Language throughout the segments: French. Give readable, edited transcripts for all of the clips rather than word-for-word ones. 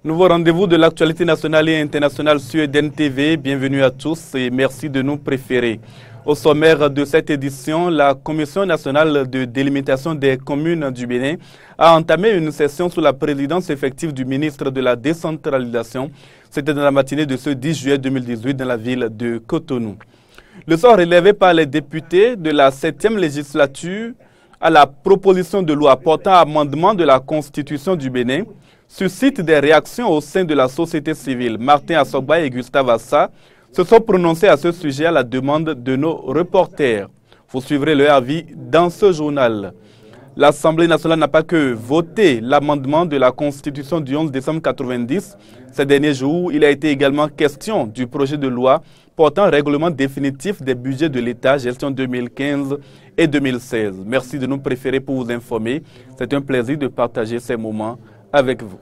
Nouveau rendez-vous de l'actualité nationale et internationale sur EDN TV. Bienvenue à tous et merci de nous préférer. Au sommaire de cette édition, la Commission nationale de délimitation des communes du Bénin a entamé une session sous la présidence effective du ministre de la décentralisation. C'était dans la matinée de ce 10 juillet 2018 dans la ville de Cotonou. Le sort relevé par les députés de la 7e législature à la proposition de loi portant amendement de la Constitution du Bénin suscite des réactions au sein de la société civile. Martin Assogba et Gustave Assa se sont prononcés à ce sujet à la demande de nos reporters. Vous suivrez leur avis dans ce journal. L'Assemblée nationale n'a pas que voté l'amendement de la Constitution du 11 décembre 1990. Ces derniers jours, il a été également question du projet de loi portant règlement définitif des budgets de l'État, gestion 2015 et 2016. Merci de nous préférer pour vous informer. C'est un plaisir de partager ces moments avec vous.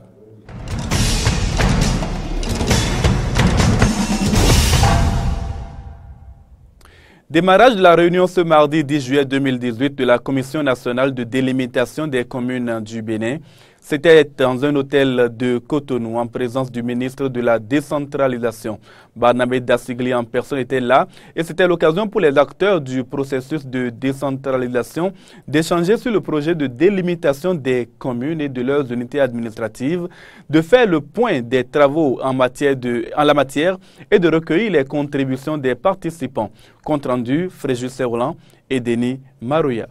Démarrage de la réunion ce mardi 10 juillet 2018 de la Commission nationale de délimitation des communes du Bénin. C'était dans un hôtel de Cotonou en présence du ministre de la décentralisation. Barnabé Dassigli en personne était là et c'était l'occasion pour les acteurs du processus de décentralisation d'échanger sur le projet de délimitation des communes et de leurs unités administratives, de faire le point des travaux en la matière et de recueillir les contributions des participants. Compte rendu, Fréjus Seroulan et Denis Marouya.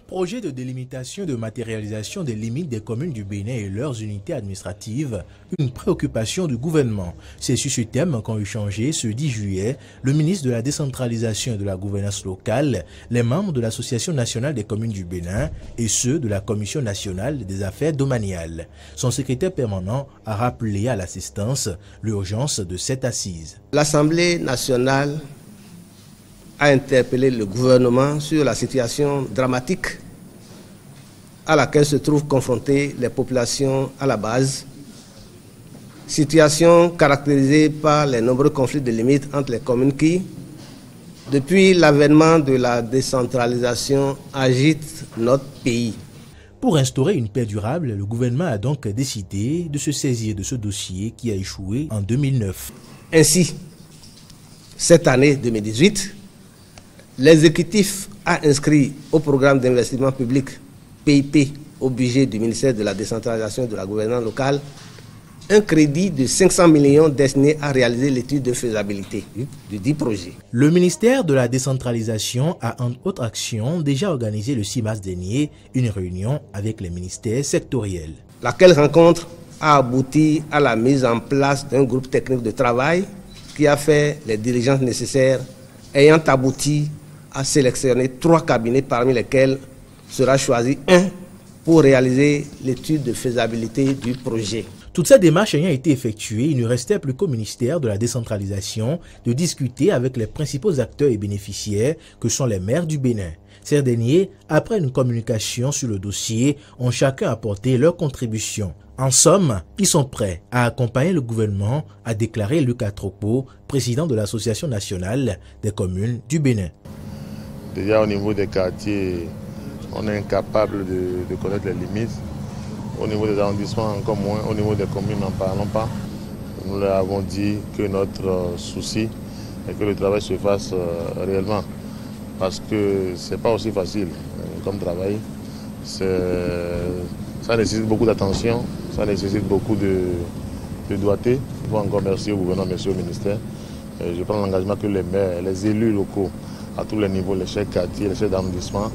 Projet de délimitation de matérialisation des limites des communes du Bénin et leurs unités administratives, une préoccupation du gouvernement. C'est sur ce thème qu'ont échangé ce 10 juillet le ministre de la décentralisation et de la gouvernance locale, les membres de l'Association nationale des communes du Bénin et ceux de la Commission nationale des affaires domaniales. Son secrétaire permanent a rappelé à l'assistance l'urgence de cette assise. L'Assemblée nationale a interpellé le gouvernement sur la situation dramatique à laquelle se trouvent confrontées les populations à la base, situation caractérisée par les nombreux conflits de limites entre les communes qui, depuis l'avènement de la décentralisation, agitent notre pays. Pour instaurer une paix durable, le gouvernement a donc décidé de se saisir de ce dossier qui a échoué en 2009. Ainsi, cette année 2018, l'exécutif a inscrit au programme d'investissement public PIP au budget du ministère de la décentralisation et de la gouvernance locale un crédit de 500 millions destiné à réaliser l'étude de faisabilité du dit projet. Le ministère de la décentralisation a en autre action déjà organisé le 6 mars dernier une réunion avec les ministères sectoriels. Laquelle rencontre a abouti à la mise en place d'un groupe technique de travail qui a fait les diligences nécessaires ayant abouti à sélectionner 3 cabinets parmi lesquels sera choisi un pour réaliser l'étude de faisabilité du projet. Toute cette démarche ayant été effectuée, il ne restait plus qu'au ministère de la décentralisation de discuter avec les principaux acteurs et bénéficiaires que sont les maires du Bénin. Ces derniers, après une communication sur le dossier, ont chacun apporté leur contribution. En somme, ils sont prêts à accompagner le gouvernement, a déclaré Luc Atropo, président de l'Association nationale des communes du Bénin. Déjà au niveau des quartiers, on est incapable de connaître les limites. Au niveau des arrondissements, encore moins. Au niveau des communes, n'en parlons pas. Nous leur avons dit que notre souci est que le travail se fasse réellement. Parce que ce n'est pas aussi facile comme travail. Ça nécessite beaucoup d'attention, ça nécessite beaucoup de doigté. Il faut encore merci au gouvernement, merci au ministère. Je prends l'engagement que les maires, les élus locaux, à tous les niveaux, les chefs de quartier, les chefs d'arrondissement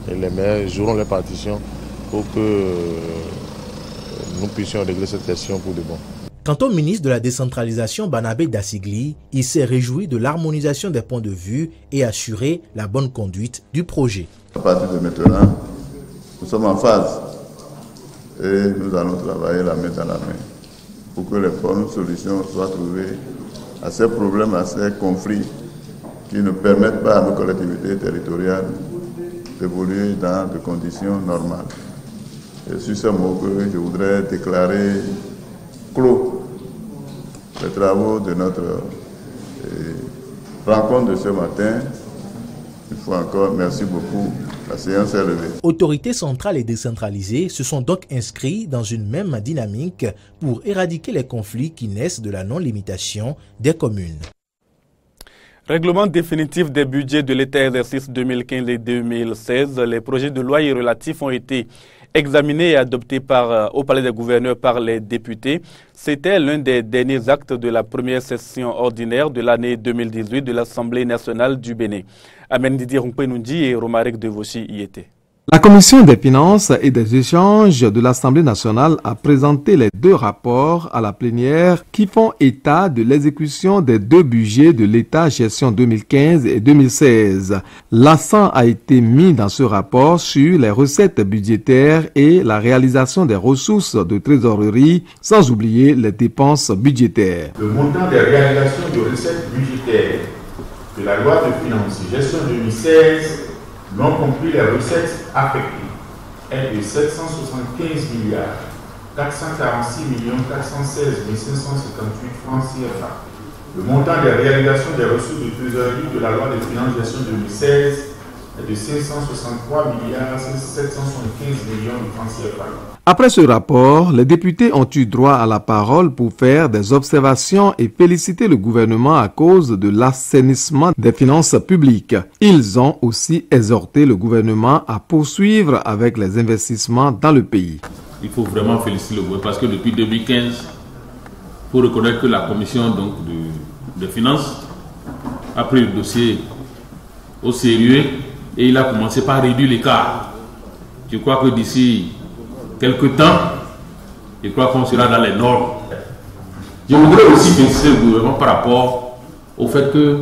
et les maires joueront leur partition pour que nous puissions régler cette question pour de bon. Quant au ministre de la décentralisation, Barnabé Dassigli, il s'est réjoui de l'harmonisation des points de vue et assuré la bonne conduite du projet. À partir de maintenant, nous sommes en phase et nous allons travailler la main dans la main pour que les bonnes solutions soient trouvées à ces problèmes, à ces conflits qui ne permettent pas à nos collectivités territoriales d'évoluer dans des conditions normales. Et sur ce mot que je voudrais déclarer clos les travaux de notre rencontre de ce matin. Une fois encore, merci beaucoup. La séance est levée. Autorités centrales et décentralisées se sont donc inscrits dans une même dynamique pour éradiquer les conflits qui naissent de la non-limitation des communes. Règlement définitif des budgets de l'État exercice 2015 et 2016, les projets de loi y relatifs ont été examinés et adoptés au Palais des gouverneurs par les députés. C'était l'un des derniers actes de la première session ordinaire de l'année 2018 de l'Assemblée nationale du Bénin. Amen Didier Rumpenoundji et Romaric Devoshi y étaient. La Commission des finances et des échanges de l'Assemblée nationale a présenté les 2 rapports à la plénière qui font état de l'exécution des 2 budgets de l'État gestion 2015 et 2016. L'accent a été mis dans ce rapport sur les recettes budgétaires et la réalisation des ressources de trésorerie, sans oublier les dépenses budgétaires. Le montant des réalisations de recettes budgétaires de la loi de finances gestion 2016 non compris les recettes affectées, est de 775 milliards 446 416 558 francs CFA. Le montant des réalisations des ressources de trésorerie de la loi de finances gestion 2016 est de 563 milliards 775 millions de francs CFA. Après ce rapport, les députés ont eu droit à la parole pour faire des observations et féliciter le gouvernement à cause de l'assainissement des finances publiques. Ils ont aussi exhorté le gouvernement à poursuivre avec les investissements dans le pays. Il faut vraiment féliciter le gouvernement parce que depuis 2015, il faut reconnaître que la commission de finances a pris le dossier au sérieux et il a commencé par réduire l'écart. Je crois que d'ici quelques temps, je crois qu'on sera dans les normes. Je voudrais aussi féliciter le gouvernement par rapport au fait que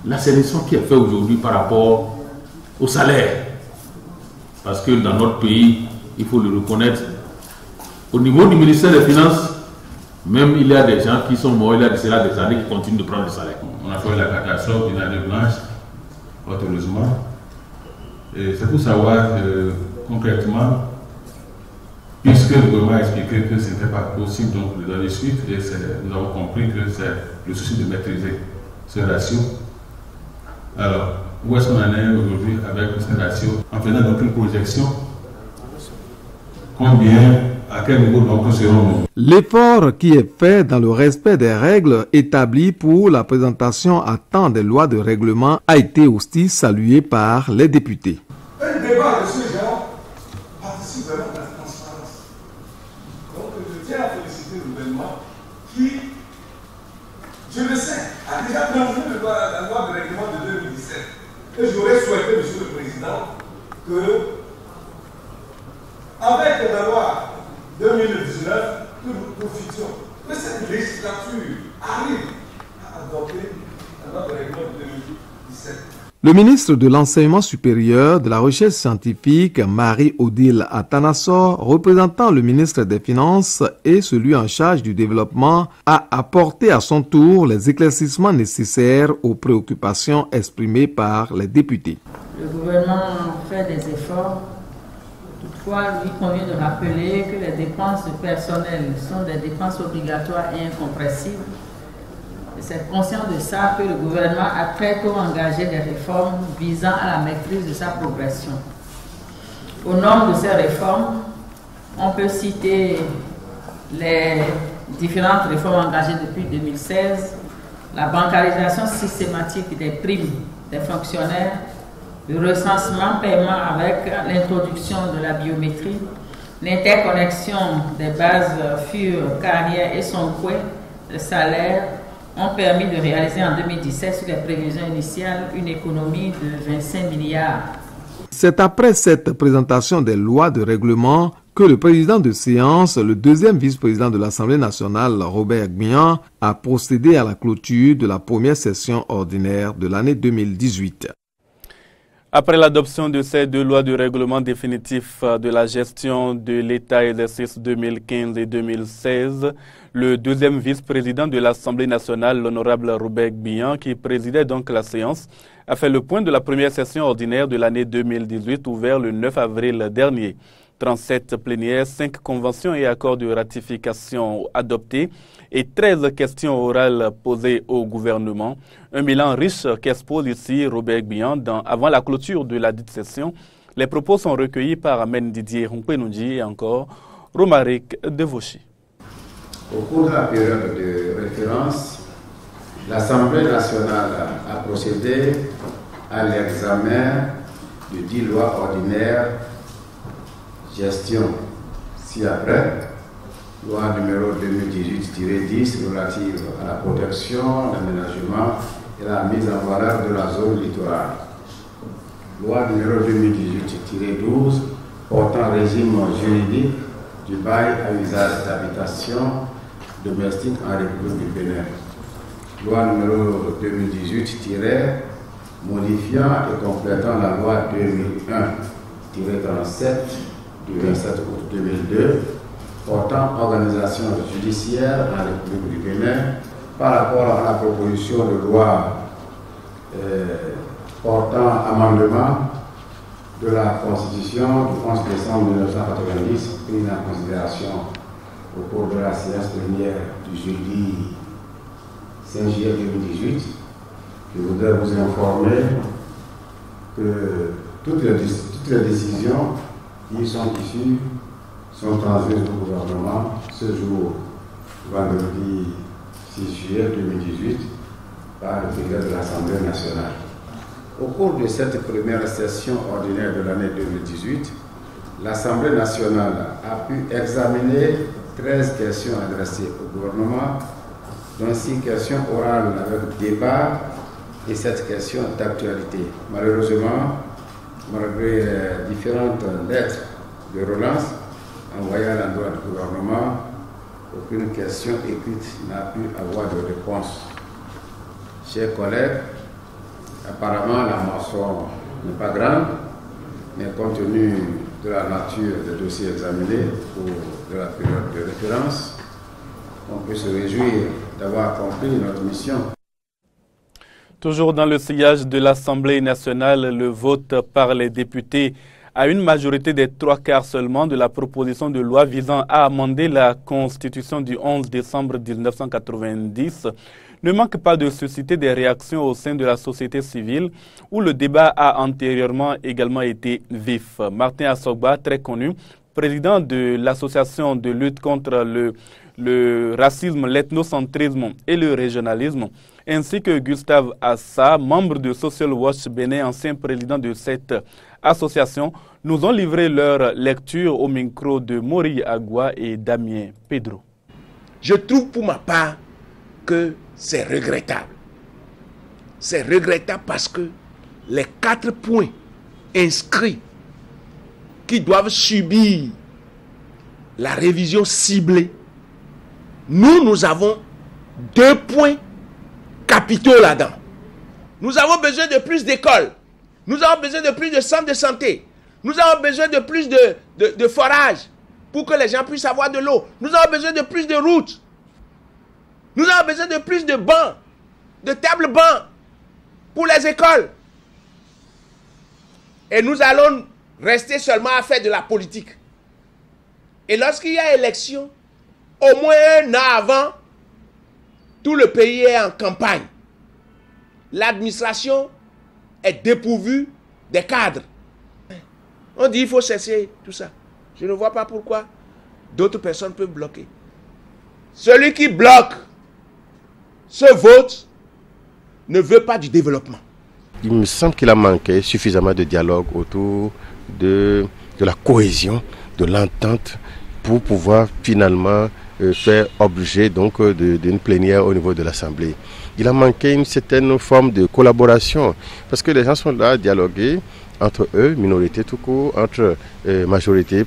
l'assainissement qui est fait aujourd'hui par rapport au salaire, parce que dans notre pays, il faut le reconnaître, au niveau du ministère des Finances, même il y a des gens qui sont morts, il y a des années qui continuent de prendre le salaire. On a fait la catastrophe d'une année blanche, heureusement. Et c'est pour savoir concrètement, puisque le gouvernement a expliqué que ce n'était pas possible donc, de donner suite, et nous avons compris que c'est le souci de maîtriser ce ratio. Alors, où est-ce qu'on en est aujourd'hui avec ce ratio? En faisant donc une projection, combien, à quel niveau donc serons-nous? L'effort qui est fait dans le respect des règles établies pour la présentation à temps des lois de règlement a été aussi salué par les députés. Un débat de ce genre participe vraiment à la transparence. Donc je tiens à féliciter le gouvernement qui, je le sais, a déjà transmis la loi de règlement de 2017. Et j'aurais souhaité, Monsieur le Président, que avec la loi 2019, nous profitions que cette législature arrive à adopter la loi de règlement de 2017. Le ministre de l'Enseignement supérieur, de la Recherche scientifique, Marie-Odile Atanassor, représentant le ministre des Finances et celui en charge du développement, a apporté à son tour les éclaircissements nécessaires aux préoccupations exprimées par les députés. Le gouvernement fait des efforts. Toutefois, il convient de rappeler que les dépenses de personnel sont des dépenses obligatoires et incompressibles. C'est conscient de ça que le gouvernement a très tôt engagé des réformes visant à la maîtrise de sa progression. Au nom de ces réformes, on peut citer les différentes réformes engagées depuis 2016, la bancarisation systématique des primes des fonctionnaires, le recensement paiement avec l'introduction de la biométrie, l'interconnexion des bases FUR, carrière et Sonkwe, le salaire, ont permis de réaliser en 2017, sur les prévisions initiales, une économie de 25 milliards. C'est après cette présentation des lois de règlement que le président de séance, le deuxième vice-président de l'Assemblée nationale, Robert Gbian, a procédé à la clôture de la première session ordinaire de l'année 2018. Après l'adoption de ces 2 lois de règlement définitif de la gestion de l'État exercice 2015 et 2016, le deuxième vice-président de l'Assemblée nationale, l'honorable Robert Gbian, qui présidait donc la séance, a fait le point de la première session ordinaire de l'année 2018 ouverte le 9 avril dernier. 37 plénières, 5 conventions et accords de ratification adoptés et 13 questions orales posées au gouvernement. Un bilan riche qu'expose ici Robert Gbian avant la clôture de la dite session Les propos sont recueillis par Amen Didier Humpenoudji et encore Romaric Devauchy. Au cours de la période de référence, l'Assemblée nationale a procédé à l'examen de 10 lois ordinaires gestion ci-après, loi numéro 2018-10 relative à la protection, l'aménagement et la mise en valeur de la zone littorale, loi numéro 2018-12 portant régime juridique du bail à usage d'habitation domestique en République du Bénin, loi numéro 2018- modifiant et complétant la loi 2001-37 du 27 août 2002 portant organisation judiciaire en République du Bénin par rapport à la proposition de loi portant amendement de la Constitution du 11 décembre 1990 prise en considération au cours de la séance plénière du jeudi 5 juillet 2018. Je voudrais vous informer que toutes les décisions qui sont issues sont transmises au gouvernement ce jour, vendredi 6 juillet 2018, par le président de l'Assemblée nationale. Au cours de cette première session ordinaire de l'année 2018, l'Assemblée nationale a pu examiner 13 questions adressées au gouvernement, dont 6 questions orales avec débat et 7 questions d'actualité. Malheureusement, malgré différentes lettres de relance envoyées à l'endroit du gouvernement, aucune question écrite n'a pu avoir de réponse. Chers collègues, apparemment la moisson n'est pas grande, mais compte tenu de la nature des dossiers examinés ou de la période de référence, on peut se réjouir d'avoir accompli notre mission. Toujours dans le sillage de l'Assemblée nationale, le vote par les députés à une majorité des 3/4 seulement de la proposition de loi visant à amender la Constitution du 11 décembre 1990 ne manque pas de susciter des réactions au sein de la société civile où le débat a antérieurement également été vif. Martin Assogba, très connu, président de l'association de lutte contre le racisme, l'ethnocentrisme et le régionalisme, ainsi que Gustave Assa, membre de Social Watch Bénin, ancien président de cette association, nous ont livré leur lecture au micro de Mori Agua et Damien Pedro. Je trouve pour ma part que c'est regrettable. C'est regrettable parce que les 4 points inscrits qui doivent subir la révision ciblée, nous avons 2 points capitaux là-dedans. Nous avons besoin de plus d'écoles. Nous avons besoin de plus de centres de santé. Nous avons besoin de plus de forages pour que les gens puissent avoir de l'eau. Nous avons besoin de plus de routes. Nous avons besoin de plus de bancs, de tables bancs pour les écoles. Et nous allons rester seulement à faire de la politique. Et lorsqu'il y a élection, au moins 1 an avant, tout le pays est en campagne. L'administration est dépourvue des cadres. On dit qu'il faut cesser tout ça. Je ne vois pas pourquoi d'autres personnes peuvent bloquer. Celui qui bloque ce vote ne veut pas du développement. Il me semble qu'il a manqué suffisamment de dialogue autour de la cohésion, de l'entente pour pouvoir finalement faire objet donc d'une plénière au niveau de l'Assemblée. Il a manqué une certaine forme de collaboration parce que les gens sont là à dialoguer entre eux, minorité tout court, entre majorité,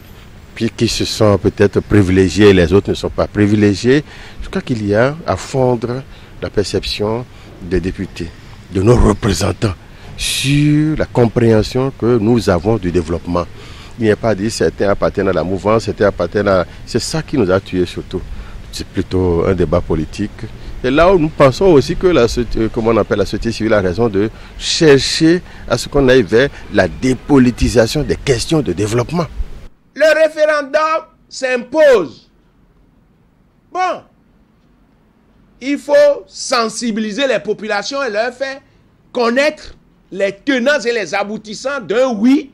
puis qui se sont peut-être privilégiés et les autres ne sont pas privilégiés. Je crois qu'il y a à fondre la perception des députés, de nos représentants, sur la compréhension que nous avons du développement. Il n'y a pas dit certains appartiennent à la mouvance, certains appartiennent à... C'est ça qui nous a tués surtout. C'est plutôt un débat politique. Et là où nous pensons aussi que la société civile a raison de chercher à ce qu'on aille vers la dépolitisation des questions de développement. Le référendum s'impose. Bon, il faut sensibiliser les populations et leur faire connaître les tenants et les aboutissants d'un oui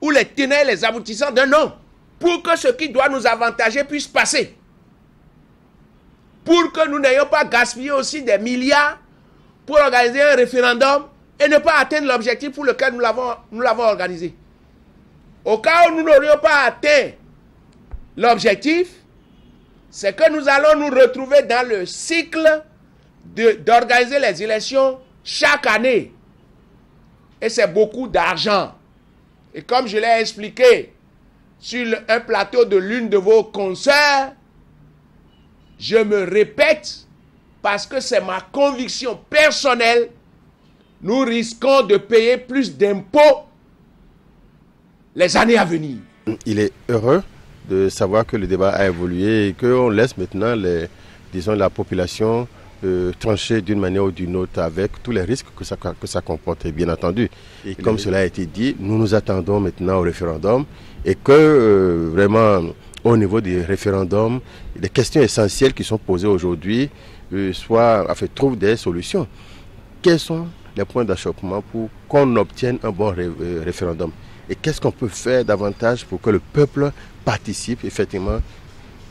ou les tenants et les aboutissants d'un non, pour que ce qui doit nous avantager puisse passer. Pour que nous n'ayons pas gaspillé aussi des milliards pour organiser un référendum et ne pas atteindre l'objectif pour lequel nous l'avons organisé. Au cas où nous n'aurions pas atteint l'objectif, c'est que nous allons nous retrouver dans le cycle d'organiser les élections chaque année. Et c'est beaucoup d'argent. Et comme je l'ai expliqué sur un plateau de l'une de vos consoeurs, je me répète parce que c'est ma conviction personnelle, nous risquons de payer plus d'impôts les années à venir. Il est heureux de savoir que le débat a évolué et qu'on laisse maintenant la population trancher d'une manière ou d'une autre avec tous les risques que ça comporte, bien entendu. Et comme cela a été dit, nous nous attendons maintenant au référendum et que vraiment au niveau des référendums, les questions essentielles qui sont posées aujourd'hui trouvent des solutions. Quels sont les points d'achoppement pour qu'on obtienne un bon référendum? Et qu'est-ce qu'on peut faire davantage pour que le peuple participe effectivement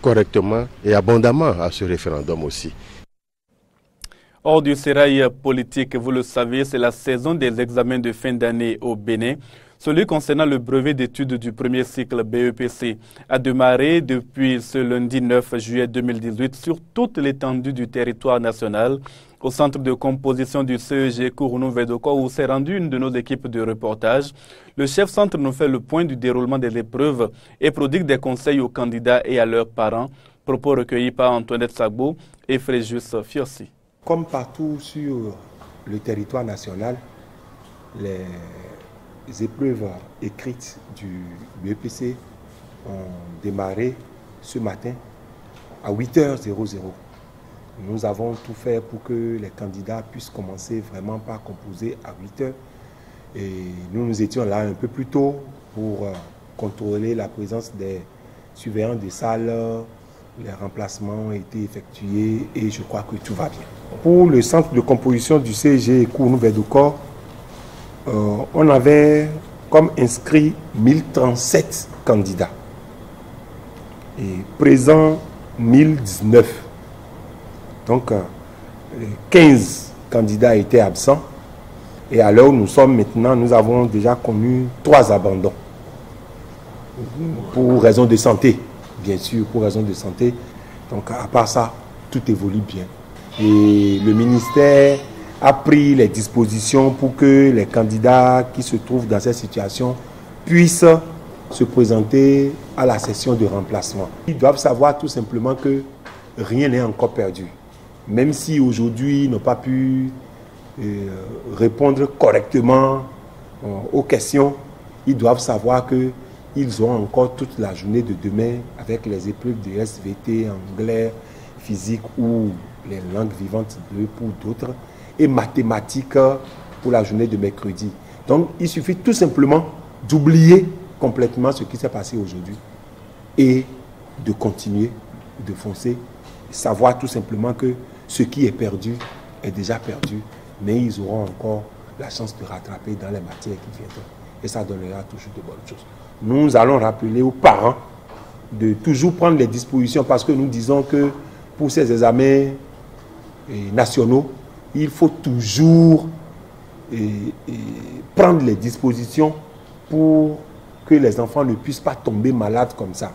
correctement et abondamment à ce référendum aussi? Hors du sérail politique, vous le savez, c'est la saison des examens de fin d'année au Bénin. Celui concernant le brevet d'études du premier cycle BEPC a démarré depuis ce lundi 9 juillet 2018 sur toute l'étendue du territoire national. Au centre de composition du CEG Cournouve-Vedoko, où s'est rendue une de nos équipes de reportage, le chef centre nous fait le point du déroulement des épreuves et prodigue des conseils aux candidats et à leurs parents. Propos recueillis par Antoinette Sagbo et Fréjus Fiossi. Comme partout sur le territoire national, les épreuves écrites du BEPC ont démarré ce matin à 8h00. Nous avons tout fait pour que les candidats puissent commencer vraiment par composer à 8h. Et nous étions là un peu plus tôt pour contrôler la présence des surveillants des salles. Les remplacements ont été effectués et je crois que tout va bien. Pour le centre de composition du CEG Cournouve-Vedoko, on avait comme inscrit 1037 candidats et présents 1019. Donc 15 candidats étaient absents et à l'heure où nous sommes maintenant, nous avons déjà connu 3 abandons pour raison de santé. Bien sûr, pour raison de santé. Donc, à part ça, tout évolue bien. Et le ministère a pris les dispositions pour que les candidats qui se trouvent dans cette situation puissent se présenter à la session de remplacement. Ils doivent savoir tout simplement que rien n'est encore perdu. Même si aujourd'hui ils n'ont pas pu répondre correctement aux questions, ils doivent savoir que ils auront encore toute la journée de demain avec les épreuves de SVT, anglais, physique ou les langues vivantes pour d'autres et mathématiques pour la journée de mercredi. Donc il suffit tout simplement d'oublier complètement ce qui s'est passé aujourd'hui et de continuer, de foncer, savoir tout simplement que ce qui est perdu est déjà perdu, mais ils auront encore la chance de rattraper dans les matières qui viendront et ça donnera toujours de bonnes choses. Nous allons rappeler aux parents de toujours prendre les dispositions parce que nous disons que pour ces examens nationaux, il faut toujours prendre les dispositions pour que les enfants ne puissent pas tomber malades comme ça.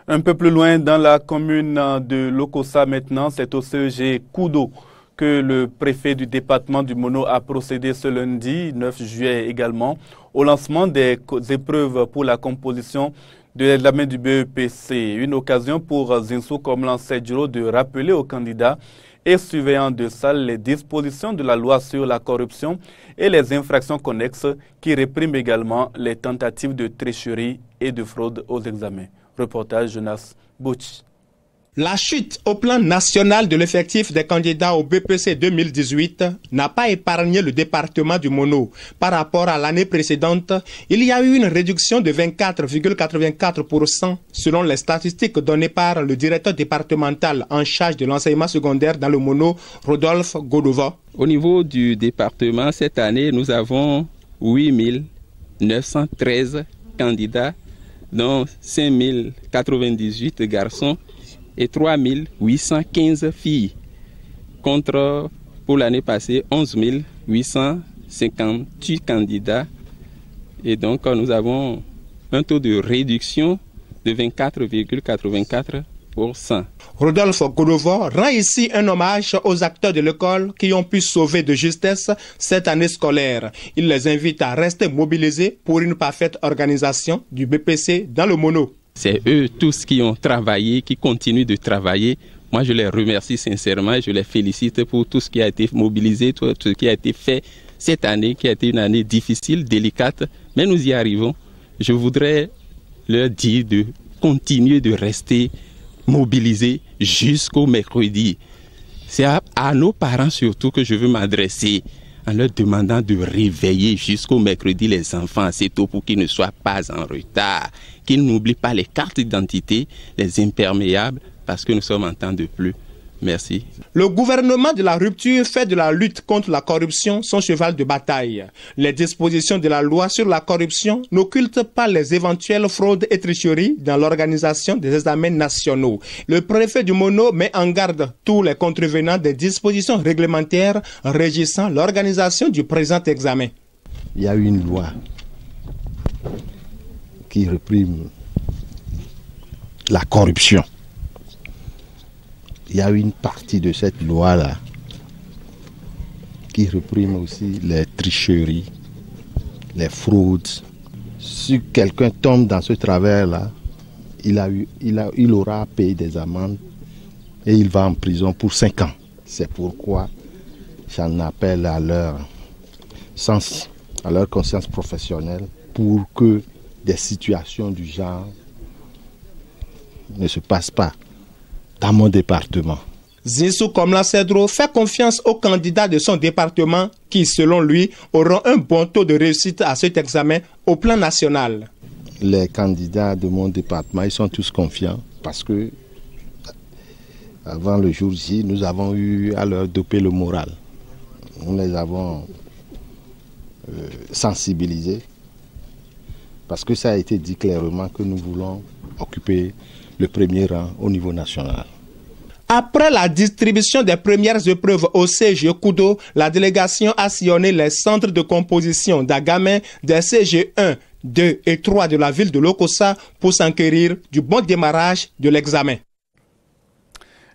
Un peu plus loin dans la commune de Lokossa maintenant, c'est au CEG Koudo que le préfet du département du Mono a procédé ce lundi 9 juillet également au lancement des épreuves pour la composition de l'examen du BEPC. Une occasion pour Zinsou Komlan Sedjuro de rappeler aux candidats et surveillants de salle les dispositions de la loi sur la corruption et les infractions connexes qui répriment également les tentatives de tricherie et de fraude aux examens. Reportage Jonas Bouch. La chute au plan national de l'effectif des candidats au BEPC 2018 n'a pas épargné le département du Mono. Par rapport à l'année précédente, il y a eu une réduction de 24,84% selon les statistiques données par le directeur départemental en charge de l'enseignement secondaire dans le Mono, Rodolphe Godova. Au niveau du département, cette année, nous avons 8 913 candidats, dont 5098 garçons et 3815 filles, contre pour l'année passée 11 858 candidats. Et donc nous avons un taux de réduction de 24,84%. Rodolphe Godovo rend ici un hommage aux acteurs de l'école qui ont pu sauver de justesse cette année scolaire. Il les invite à rester mobilisés pour une parfaite organisation du BPC dans le mono. C'est eux tous qui ont travaillé, qui continuent de travailler. Moi, je les remercie sincèrement, je les félicite pour tout ce qui a été mobilisé, tout ce qui a été fait cette année, qui a été une année difficile, délicate, mais nous y arrivons. Je voudrais leur dire de continuer de rester mobilisés jusqu'au mercredi. C'est à nos parents surtout que je veux m'adresser en leur demandant de réveiller jusqu'au mercredi les enfants assez tôt pour qu'ils ne soient pas en retard, qu'ils n'oublient pas les cartes d'identité, les imperméables, parce que nous sommes en temps de pluie. Merci. Le gouvernement de la rupture fait de la lutte contre la corruption son cheval de bataille. Les dispositions de la loi sur la corruption n'occultent pas les éventuelles fraudes et tricheries dans l'organisation des examens nationaux. Le préfet du Mono met en garde tous les contrevenants des dispositions réglementaires régissant l'organisation du présent examen. Il y a une loi qui réprime la corruption. Il y a une partie de cette loi-là qui réprime aussi les tricheries, les fraudes. Si quelqu'un tombe dans ce travers-là, il aura à payer des amendes et il va en prison pour 5 ans. C'est pourquoi j'en appelle à leur sens, à leur conscience professionnelle pour que des situations du genre ne se passent pas dans mon département. Zinsou Komla Cedro fait confiance aux candidats de son département qui, selon lui, auront un bon taux de réussite à cet examen au plan national. Les candidats de mon département, ils sont tous confiants parce que avant le jour J, nous avons eu à leur doper le moral. Nous les avons sensibilisés parce que ça a été dit clairement que nous voulons occuper le premier rang au niveau national. Après la distribution des premières épreuves au CGE Kudo, la délégation a sillonné les centres de composition d'Agamem des CGE 1, 2 et 3 de la ville de Lokossa pour s'enquérir du bon démarrage de l'examen.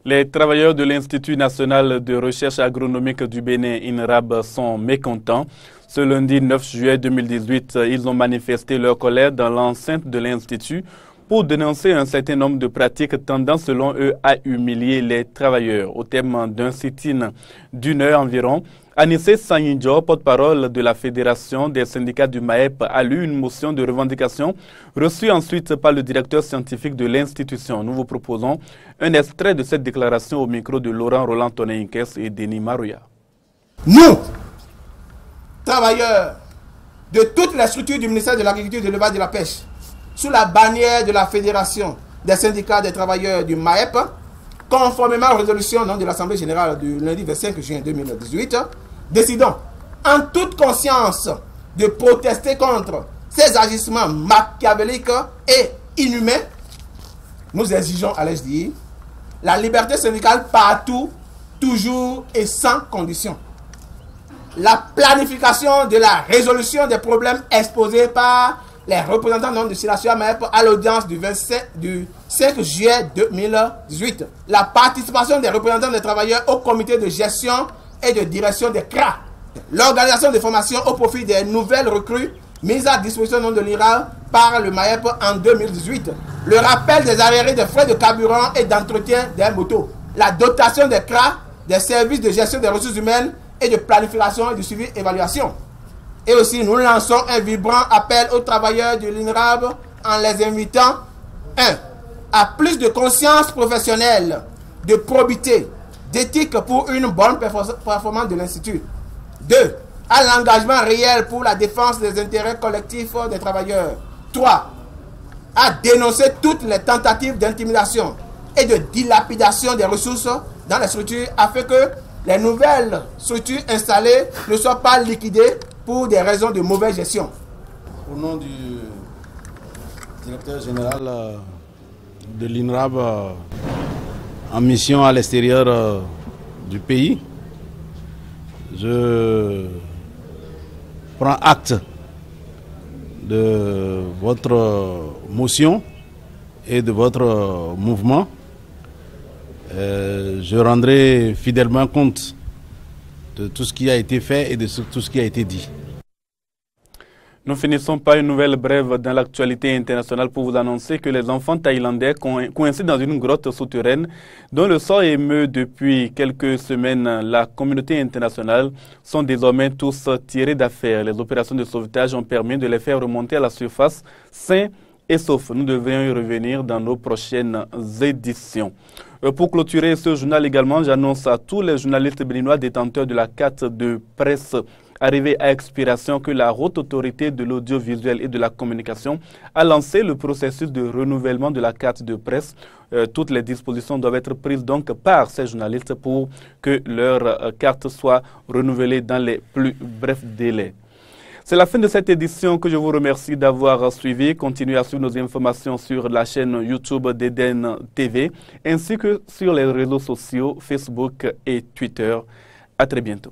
Les travailleurs de l'Institut national de recherche agronomique du Bénin, INRAB, sont mécontents. Ce lundi 9 juillet 2018, ils ont manifesté leur colère dans l'enceinte de l'Institut pour dénoncer un certain nombre de pratiques tendant, selon eux, à humilier les travailleurs. Au terme d'un sit-in d'1 heure environ, Anissé Sanyinjo, porte-parole de la Fédération des syndicats du MAEP, a lu une motion de revendication reçue ensuite par le directeur scientifique de l'institution. Nous vous proposons un extrait de cette déclaration au micro de Laurent Roland Toneinkes et Denis Marouya. Nous, travailleurs de toutes les structures du ministère de l'Agriculture, de l'Élevage et de la Pêche, sous la bannière de la Fédération des syndicats des travailleurs du MAEP, conformément aux résolutions de l'Assemblée générale du lundi 25 juin 2018, décidons en toute conscience de protester contre ces agissements machiavéliques et inhumains. Nous exigeons, allais-je dire, la liberté syndicale partout, toujours et sans condition. La planification de la résolution des problèmes exposés par les représentants de Silation MAEP à l'audience du 5 juillet 2018. La participation des représentants des travailleurs au comité de gestion et de direction des CRA. L'organisation des formations au profit des nouvelles recrues mises à disposition de l'IRA par le MAEP en 2018. Le rappel des arriérés de frais de carburant et d'entretien des motos. La dotation des CRA, des services de gestion des ressources humaines et de planification et de suivi et évaluation. Et aussi, nous lançons un vibrant appel aux travailleurs de l'INRAB en les invitant 1. À plus de conscience professionnelle, de probité, d'éthique pour une bonne performance de l'Institut. 2. À l'engagement réel pour la défense des intérêts collectifs des travailleurs. 3. À dénoncer toutes les tentatives d'intimidation et de dilapidation des ressources dans les structures afin que les nouvelles structures installées ne soient pas liquidées pour des raisons de mauvaise gestion. au nom du directeur général de l'INRAB en mission à l'extérieur du pays, je prends acte de votre motion et de votre mouvement. Je rendrai fidèlement compte de tout ce qui a été fait et de tout ce qui a été dit. Nous finissons par une nouvelle brève dans l'actualité internationale pour vous annoncer que les enfants thaïlandais coincés dans une grotte souterraine dont le sort émeut depuis quelques semaines la communauté internationale sont désormais tous tirés d'affaire. Les opérations de sauvetage ont permis de les faire remonter à la surface sains et saufs. Nous devrions y revenir dans nos prochaines éditions. Pour clôturer ce journal également, j'annonce à tous les journalistes béninois détenteurs de la carte de presse arrivée à expiration que la Haute Autorité de l'audiovisuel et de la communication a lancé le processus de renouvellement de la carte de presse. Toutes les dispositions doivent être prises donc par ces journalistes pour que leur carte soit renouvelée dans les plus brefs délais. C'est la fin de cette édition que je vous remercie d'avoir suivi. Continuez à suivre nos informations sur la chaîne YouTube d'Eden TV ainsi que sur les réseaux sociaux Facebook et Twitter. À très bientôt.